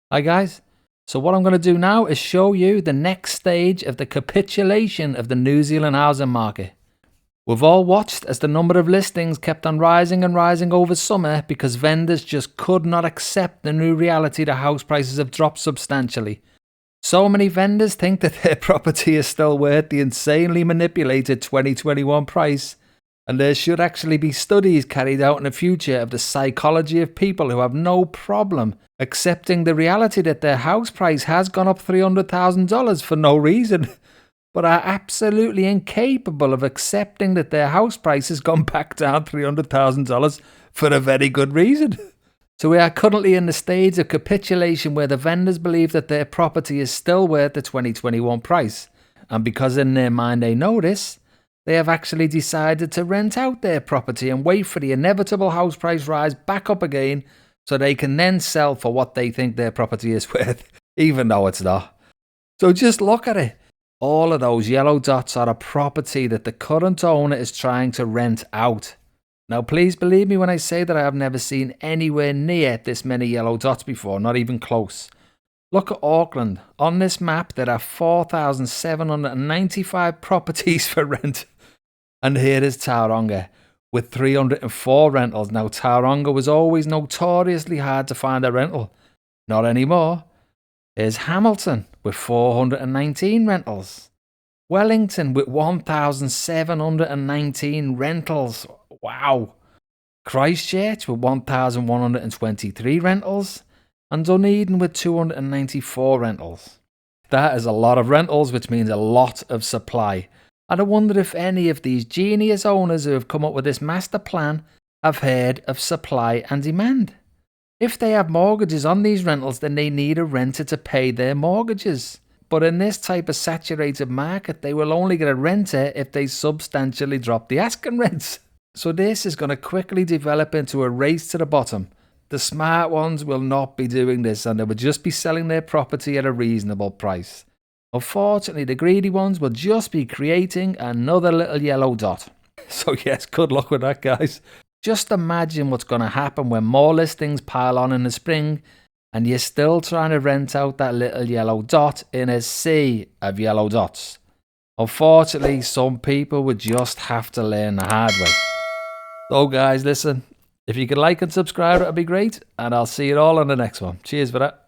Hi guys, so what I'm going to do now is show you the next stage of the capitulation of the New Zealand housing market. We've all watched as the number of listings kept on rising and rising over summer because vendors just could not accept the new reality that house prices have dropped substantially. So many vendors think that their property is still worth the insanely manipulated 2021 price, and there should actually be studies carried out in the future of the psychology of people who have no problem accepting the reality that their house price has gone up $300,000 for no reason, but are absolutely incapable of accepting that their house price has gone back down $300,000 for a very good reason. So we are currently in the stage of capitulation where the vendors believe that their property is still worth the 2021 price, and because in their mind they know this, they have actually decided to rent out their property and wait for the inevitable house price rise back up again so they can then sell for what they think their property is worth, even though it's not. So just look at it. All of those yellow dots are a property that the current owner is trying to rent out. Now please believe me when I say that I have never seen anywhere near this many yellow dots before, not even close. Look at Auckland. On this map there are 4,795 properties for rent. And here is Tauranga with 304 rentals. Now Tauranga was always notoriously hard to find a rental. Not anymore. Here's Hamilton with 419 rentals. Wellington with 1,719 rentals. Wow. Christchurch with 1,123 rentals. And Dunedin with 294 rentals. That is a lot of rentals, which means a lot of supply. And I wonder if any of these genius owners who have come up with this master plan have heard of supply and demand. If they have mortgages on these rentals, then they need a renter to pay their mortgages. But in this type of saturated market, they will only get a renter if they substantially drop the asking rents. So this is going to quickly develop into a race to the bottom. The smart ones will not be doing this, and they will just be selling their property at a reasonable price. Unfortunately, the greedy ones will just be creating another little yellow dot. So yes, good luck with that, guys. Just imagine what's going to happen when more listings pile on in the spring and you're still trying to rent out that little yellow dot in a sea of yellow dots. Unfortunately, some people would just have to learn the hard way. So guys, listen, if you could like and subscribe, that'd be great, and I'll see you all on the next one. Cheers for that.